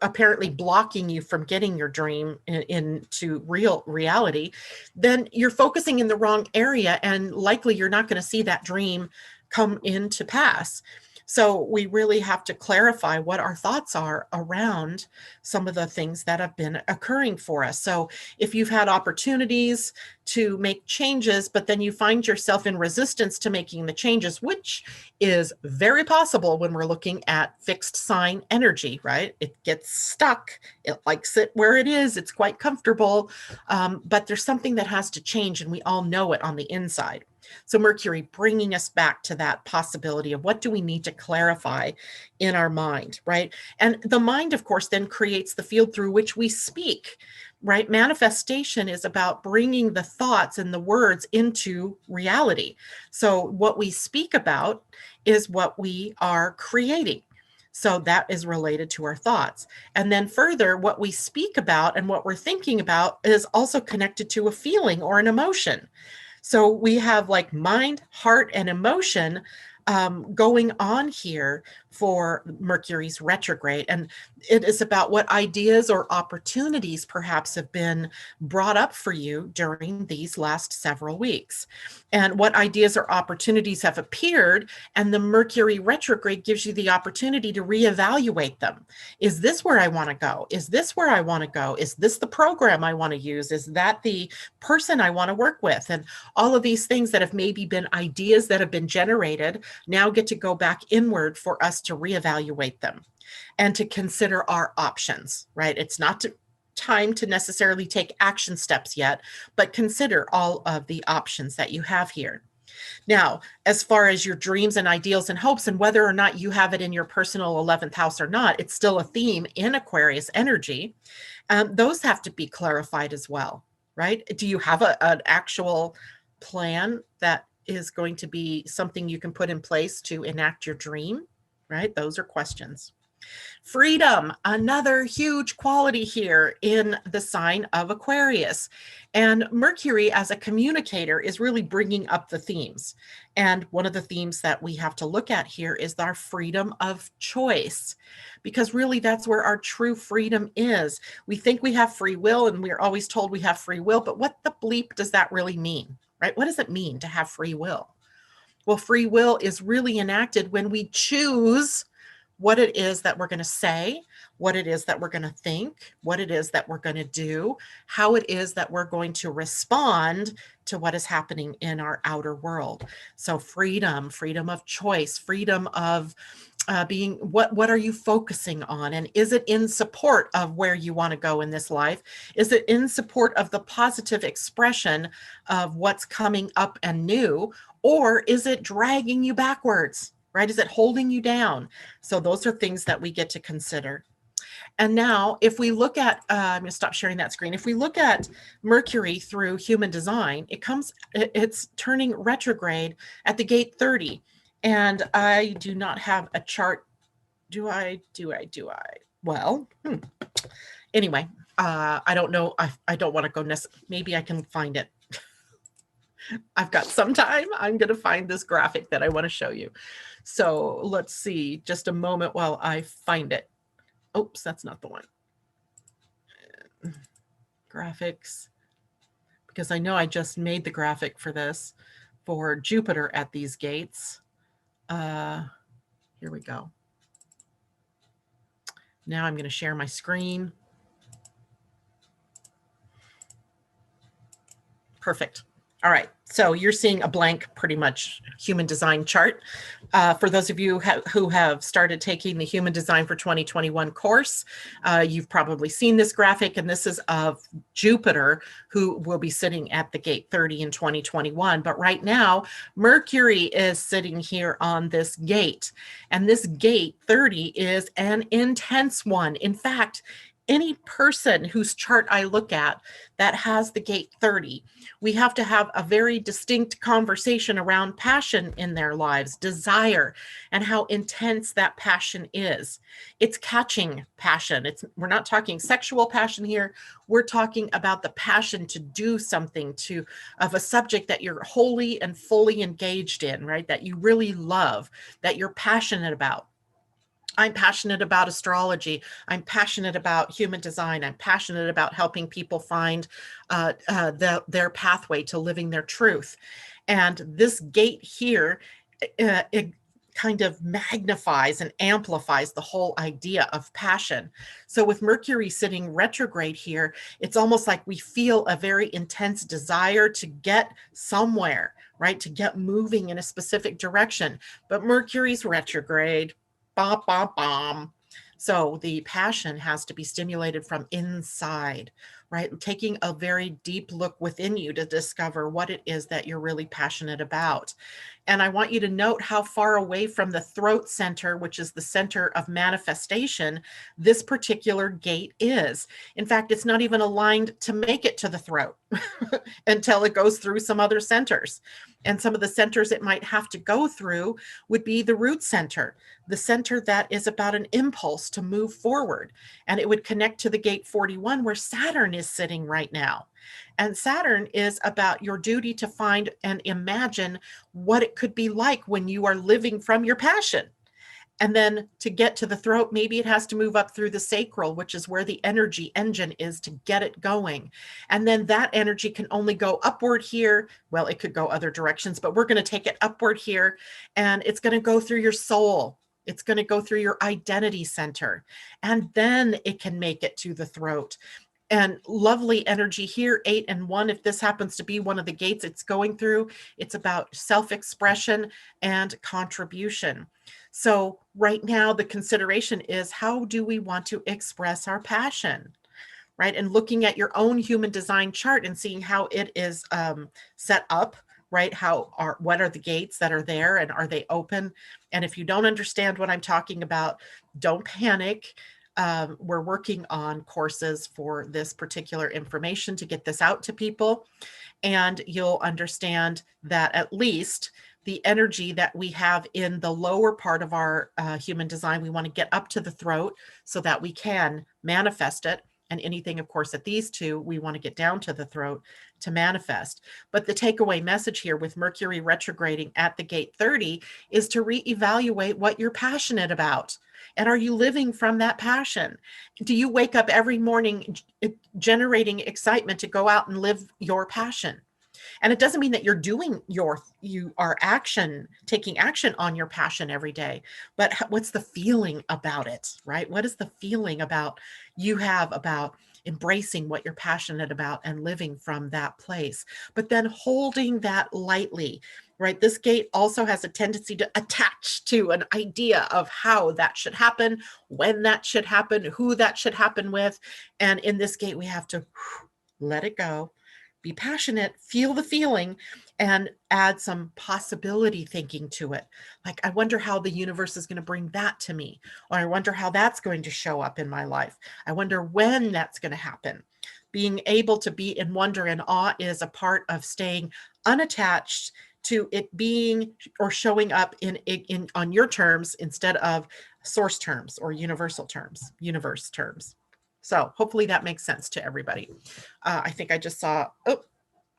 apparently blocking you from getting your dream into reality, then you're focusing in the wrong area, and likely you're not going to see that dream come into pass. So we really have to clarify what our thoughts are around some of the things that have been occurring for us. So if you've had opportunities to make changes, but then you find yourself in resistance to making the changes, which is very possible when we're looking at fixed sign energy, right? It gets stuck. It likes it where it is. It's quite comfortable. But there's something that has to change, and we all know it on the inside. So Mercury bringing us back to that possibility of what do we need to clarify in our mind, right? And the mind, of course, then creates the field through which we speak, right? Manifestation is about bringing the thoughts and the words into reality. So what we speak about is what we are creating. So that is related to our thoughts. And then further, what we speak about and what we're thinking about is also connected to a feeling or an emotion. So we have like mind, heart, and emotion going on here for Mercury's retrograde. And it is about what ideas or opportunities perhaps have been brought up for you during these last several weeks, and what ideas or opportunities have appeared. And the Mercury retrograde gives you the opportunity to reevaluate them. Is this where I want to go? Is this where I want to go? Is this the program I want to use? Is that the person I want to work with? And all of these things that have maybe been ideas that have been generated now get to go back inward for us to reevaluate them and to consider our options, right? It's not time to necessarily take action steps yet, but consider all of the options that you have here. Now, as far as your dreams and ideals and hopes and whether or not you have it in your personal 11th house or not, it's still a theme in Aquarius energy. Those have to be clarified as well, right? Do you have an actual plan that is going to be something you can put in place to enact your dream, right? Those are questions. Freedom, another huge quality here in the sign of Aquarius. And Mercury, as a communicator, is really bringing up the themes. And one of the themes that we have to look at here is our freedom of choice, because really that's where our true freedom is. We think we have free will, and we're always told we have free will, but what the bleep does that really mean, right? What does it mean to have free will? Well, free will is really enacted when we choose what it is that we're going to say, what it is that we're going to think, what it is that we're going to do, how it is that we're going to respond to what is happening in our outer world. So freedom, freedom of choice, freedom of being, what are you focusing on? And is it in support of where you want to go in this life? Is it in support of the positive expression of what's coming up and new? Or is it dragging you backwards? Right? Is it holding you down? So those are things that we get to consider. And now if we look at, I'm going to stop sharing that screen. If we look at Mercury through human design, it's turning retrograde at the gate 30. And I do not have a chart. Do I? Well, anyway, I don't know. I don't want to go, maybe I can find it. I've got some time. I'm going to find this graphic that I want to show you. So let's see, just a moment while I find it. Oops, that's not the one. Graphics, because I know I just made the graphic for this for Jupiter at these gates. Here we go. Now I'm going to share my screen. Perfect. All right, so you're seeing a blank, pretty much human design chart. For those of you who have started taking the Human Design for 2021 course, you've probably seen this graphic, and this is of Jupiter, who will be sitting at the gate 30 in 2021. But right now, Mercury is sitting here on this gate, and this gate 30 is an intense one. In fact, any person whose chart I look at that has the gate 30, we have to have a very distinct conversation around passion in their lives, desire, and how intense that passion is. It's catching passion. We're not talking sexual passion here. We're talking about the passion to do something, of a subject that you're wholly and fully engaged in, right? That you really love, that you're passionate about. I'm passionate about astrology. I'm passionate about human design. I'm passionate about helping people find their pathway to living their truth. And this gate here, it kind of magnifies and amplifies the whole idea of passion. So with Mercury sitting retrograde here, it's almost like we feel a very intense desire to get somewhere, right? To get moving in a specific direction. But Mercury's retrograde. Bom, bom, bom. So the passion has to be stimulated from inside, right? Taking a very deep look within you to discover what it is that you're really passionate about. And I want you to note how far away from the throat center, which is the center of manifestation, this particular gate is. In fact, it's not even aligned to make it to the throat until it goes through some other centers. And some of the centers it might have to go through would be the root center, the center that is about an impulse to move forward. And it would connect to the gate 41 where Saturn is sitting right now. And Saturn is about your duty to find and imagine what it could be like when you are living from your passion. And then to get to the throat, maybe it has to move up through the sacral, which is where the energy engine is to get it going. And then that energy can only go upward here. Well, it could go other directions, but we're going to take it upward here. And it's going to go through your soul. It's going to go through your identity center. And then it can make it to the throat. And lovely energy here, 8 and 1. If this happens to be one of the gates it's going through, it's about self-expression and contribution. So right now, the consideration is, how do we want to express our passion, right? And looking at your own human design chart and seeing how it is set up right? What are the gates that are there, and are they open? And if you don't understand what I'm talking about, don't panic. We're working on courses for this particular information to get this out to people. And you'll understand that at least the energy that we have in the lower part of our human design, we want to get up to the throat so that we can manifest it. And anything, of course, at these two, we want to get down to the throat to manifest. But the takeaway message here with Mercury retrograding at the gate 30 is to reevaluate what you're passionate about. And are you living from that passion? Do you wake up every morning generating excitement to go out and live your passion? And it doesn't mean that you are taking action on your passion every day, but what's the feeling about it, right? What is the feeling you have about embracing what you're passionate about and living from that place, but then holding that lightly, right? This gate also has a tendency to attach to an idea of how that should happen, when that should happen, who that should happen with. And in this gate, we have to let it go, be passionate, feel the feeling, and add some possibility thinking to it. Like, I wonder how the universe is going to bring that to me, or I wonder how that's going to show up in my life. I wonder when that's going to happen. Being able to be in wonder and awe is a part of staying unattached to it being or showing up in on your terms instead of source terms or universal terms, universe terms. So hopefully that makes sense to everybody. I think I just saw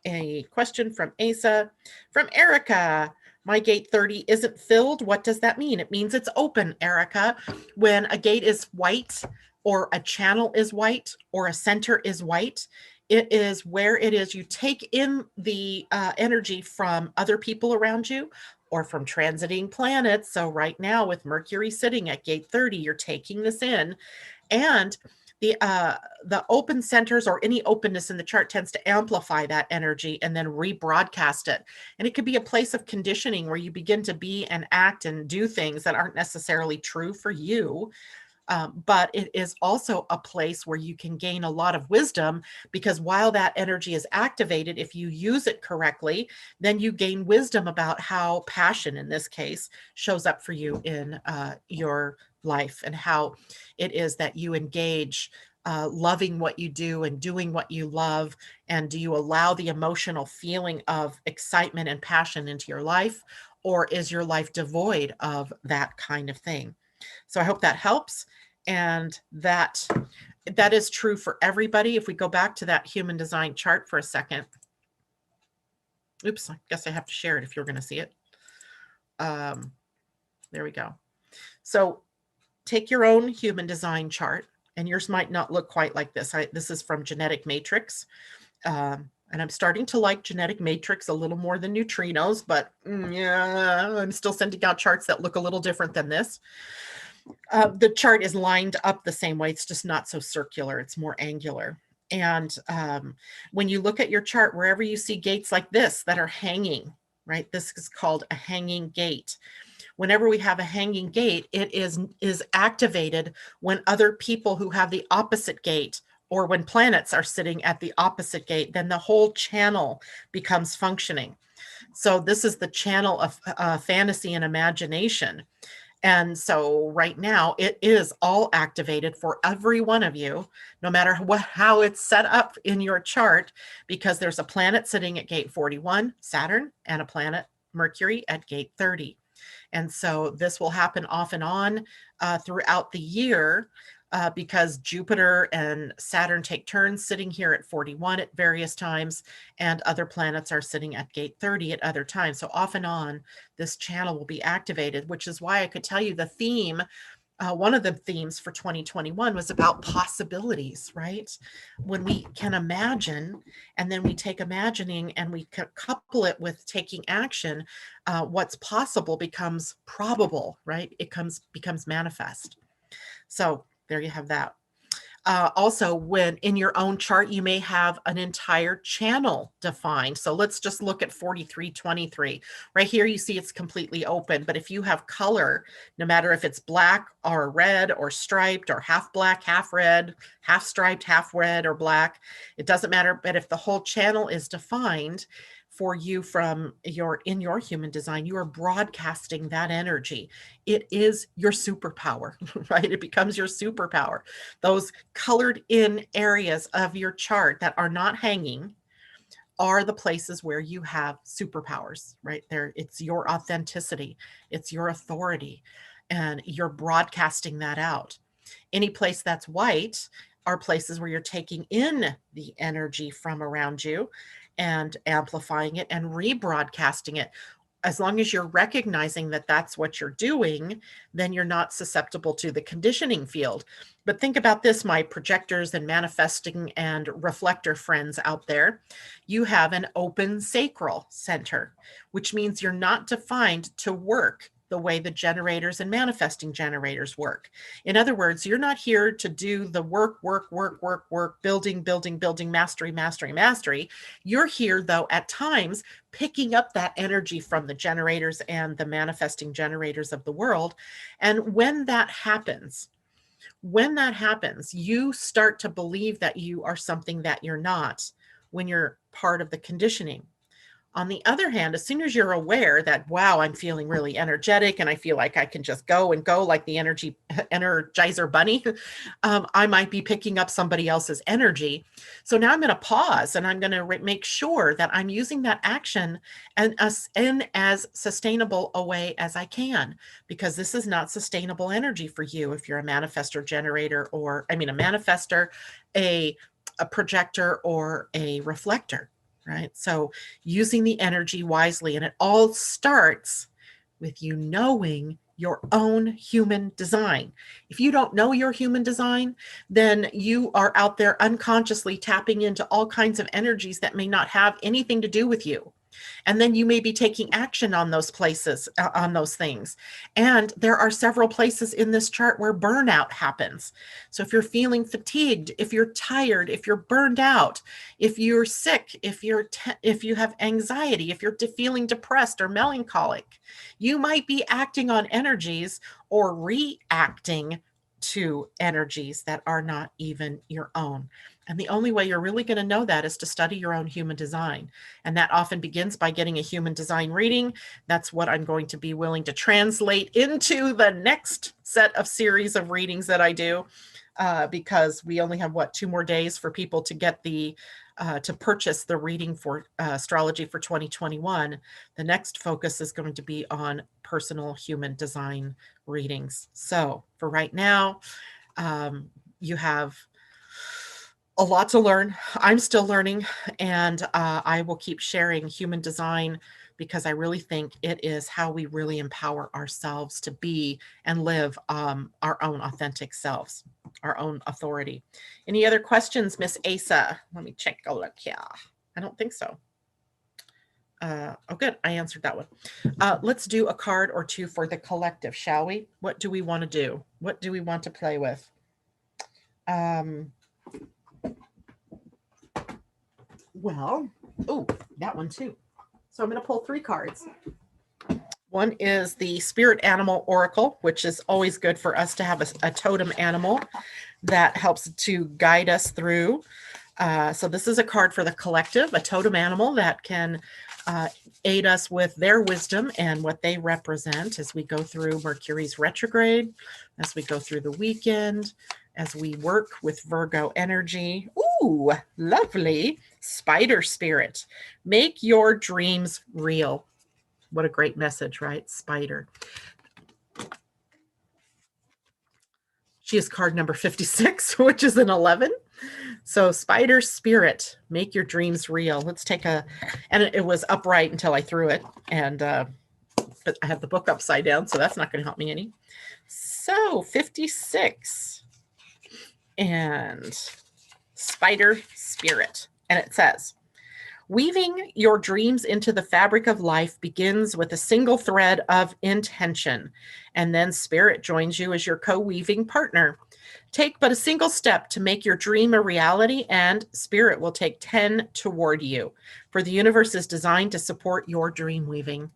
a question from Asa. From Erica. My gate 30 isn't filled. What does that mean? It means it's open, Erica. When a gate is white, or a channel is white, or a center is white, it is where it is you take in the energy from other people around you or from transiting planets. So right now with Mercury sitting at gate 30, you're taking this in. And the open centers or any openness in the chart tends to amplify that energy and then rebroadcast it. And it could be a place of conditioning where you begin to be and act and do things that aren't necessarily true for you. But it is also a place where you can gain a lot of wisdom, because while that energy is activated, if you use it correctly, then you gain wisdom about how passion, in this case, shows up for you in your life, and how it is that you engage loving what you do and doing what you love. And do you allow the emotional feeling of excitement and passion into your life, or is your life devoid of that kind of thing? So I hope that helps. And that is true for everybody. If we go back to that human design chart for a second. Oops, I guess I have to share it if you're going to see it. There we go. So take your own human design chart, and yours might not look quite like this. This is from Genetic Matrix. And I'm starting to like Genetic Matrix a little more than neutrinos, but yeah, I'm still sending out charts that look a little different than this. The chart is lined up the same way. It's just not so circular. It's more angular. And when you look at your chart, wherever you see gates like this that are hanging, right? This is called a hanging gate. Whenever we have a hanging gate, it is activated when other people who have the opposite gate, or when planets are sitting at the opposite gate, then the whole channel becomes functioning. So this is the channel of fantasy and imagination. And so right now it is all activated for every one of you, no matter how it's set up in your chart, because there's a planet sitting at gate 41, Saturn, and a planet, Mercury, at gate 30. And so this will happen off and on throughout the year, because Jupiter and Saturn take turns sitting here at 41 at various times, and other planets are sitting at gate 30 at other times. So off and on, this channel will be activated, which is why I could tell you the theme. One of the themes for 2021 was about possibilities, right? When we can imagine, and then we take imagining and we couple it with taking action, what's possible becomes probable, right? It becomes manifest. So there you have that. Also, when in your own chart, you may have an entire channel defined. So let's just look at 4323. Right here, you see it's completely open. But if you have color, no matter if it's black or red or striped or half black, half red, half striped, half red or black, it doesn't matter. But if the whole channel is defined, for you from in your human design, you are broadcasting that energy. It is your superpower, right? It becomes your superpower. Those colored in areas of your chart that are not hanging are the places where you have superpowers, right? There, it's your authenticity, it's your authority, and you're broadcasting that out. Any place that's white are places where you're taking in the energy from around you and amplifying it and rebroadcasting it. As long as you're recognizing that that's what you're doing, then you're not susceptible to the conditioning field. But think about this, my projectors and manifesting and reflector friends out there. You have an open sacral center, which means you're not defined to work the way the generators and manifesting generators work. In other words, you're not here to do the work, building, mastery. You're here, though, at times picking up that energy from the generators and the manifesting generators of the world. And when that happens, you start to believe that you are something that you're not when you're part of the conditioning. On the other hand, as soon as you're aware that, wow, I'm feeling really energetic and I feel like I can just go and go like the energizer bunny, I might be picking up somebody else's energy. So now I'm going to pause and I'm going to make sure that I'm using that action in as sustainable a way as I can, because this is not sustainable energy for you if you're a manifestor generator, or a manifestor, a projector, or a reflector. Right? So using the energy wisely, and it all starts with you knowing your own human design. If you don't know your human design, then you are out there unconsciously tapping into all kinds of energies that may not have anything to do with you. And then you may be taking action on those places, on those things. And there are several places in this chart where burnout happens. So if you're feeling fatigued, if you're tired, if you're burned out, if you're sick, if you have anxiety, if you're feeling depressed or melancholic, you might be acting on energies or reacting to energies that are not even your own. And the only way you're really going to know that is to study your own human design. And that often begins by getting a human design reading. That's what I'm going to be willing to translate into the next set of series of readings that I do, because we only have, 2 more days for people to get to purchase the reading for astrology for 2021. The next focus is going to be on personal human design readings. So for right now, you have a lot to learn. I'm still learning, and I will keep sharing human design because I really think it is how we really empower ourselves to be and live our own authentic selves, our own authority. Any other questions, Miss Asa? Let me check a look here. I don't think so. Oh, good. I answered that one. Let's do a card or two for the collective, shall we? What do we want to do? What do we want to play with? Well, oh, that one too. So I'm going to pull 3 cards. One is the Spirit Animal Oracle, which is always good for us to have a totem animal that helps to guide us through. So this is a card for the collective, a totem animal that can aid us with their wisdom and what they represent as we go through Mercury's retrograde, as we go through the weekend, as we work with Virgo energy. Ooh, lovely. Spider Spirit. Make your dreams real. What a great message, right? Spider. She is card number 56, which is an 11. So Spider Spirit, make your dreams real. Let's take and it was upright until I threw it. And but I have the book upside down, so that's not going to help me any. So 56 and Spider Spirit. And it says, weaving your dreams into the fabric of life begins with a single thread of intention, and then Spirit joins you as your co-weaving partner. Take but a single step to make your dream a reality, and Spirit will take 10 toward you, for the universe is designed to support your dream weaving.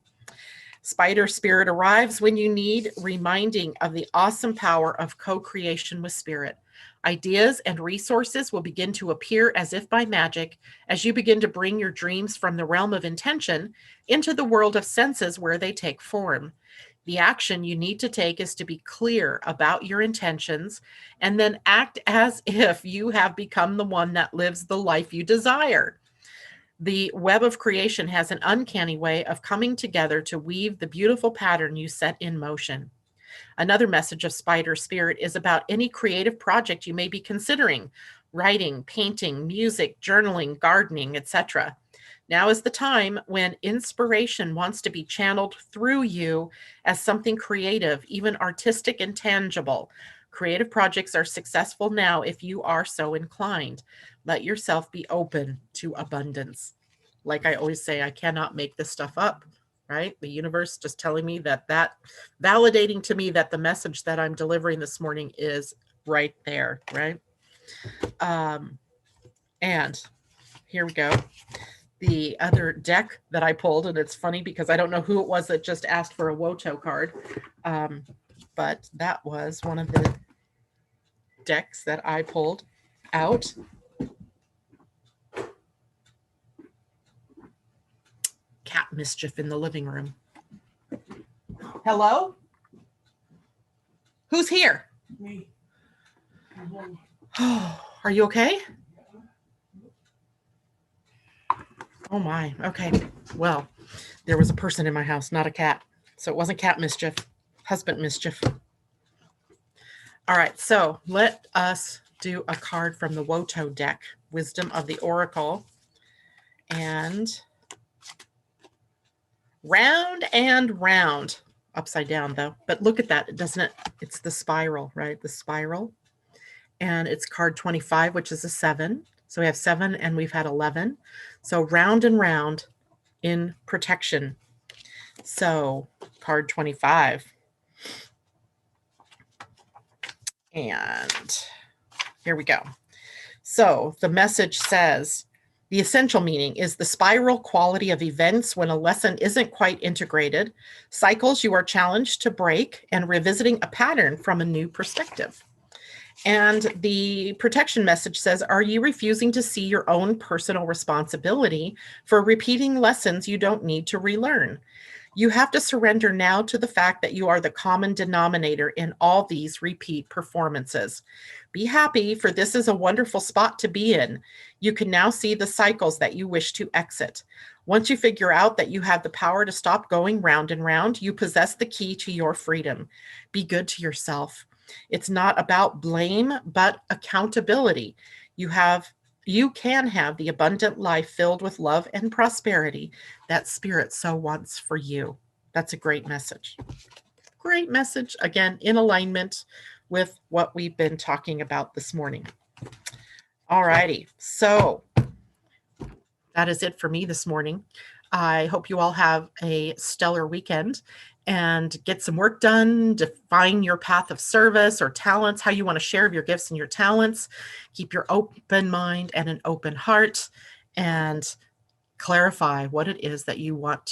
Spider spirit arrives when you need, reminding of the awesome power of co-creation with spirit. Ideas and resources will begin to appear as if by magic as you begin to bring your dreams from the realm of intention into the world of senses where they take form. The action you need to take is to be clear about your intentions and then act as if you have become the one that lives the life you desire. The web of creation has an uncanny way of coming together to weave the beautiful pattern you set in motion. Another message of Spider Spirit is about any creative project you may be considering: writing, painting, music, journaling, gardening, etc. Now is the time when inspiration wants to be channeled through you as something creative, even artistic and tangible. Creative projects are successful now if you are so inclined. Let yourself be open to abundance. Like I always say, I cannot make this stuff up, right? The universe just telling me that validating to me that the message that I'm delivering this morning is right there, right? And here we go. The other deck that I pulled, and it's funny because I don't know who it was that just asked for a Woto card, but that was one of the decks that I pulled out. Cat mischief in the living room. Hello? Who's here? Me. Are you okay? Oh my, okay. Well, there was a person in my house, not a cat. So it wasn't cat mischief, husband mischief. All right, so let us do a card from the Woto deck, Wisdom of the Oracle. And round, upside down though. But look at that, doesn't it? It's the spiral, right? The spiral. And it's card 25, which is a 7. So we have 7 and we've had 11. So round and round in protection. So card 25. And here we go. So the message says, the essential meaning is the spiral quality of events when a lesson isn't quite integrated, cycles you are challenged to break, and revisiting a pattern from a new perspective. And the protection message says, are you refusing to see your own personal responsibility for repeating lessons you don't need to relearn? You have to surrender now to the fact that you are the common denominator in all these repeat performances. Be happy, for this is a wonderful spot to be in. You can now see the cycles that you wish to exit. Once you figure out that you have the power to stop going round and round, you possess the key to your freedom. Be good to yourself. It's not about blame, but accountability. You can have the abundant life filled with love and prosperity that spirit so wants for you. That's a great message. Great message. Again, in alignment with what we've been talking about this morning. All righty. So that is it for me this morning. I hope you all have a stellar weekend and get some work done. Define your path of service or talents, how you want to share your gifts and your talents. Keep your open mind and an open heart, and clarify what it is that you want to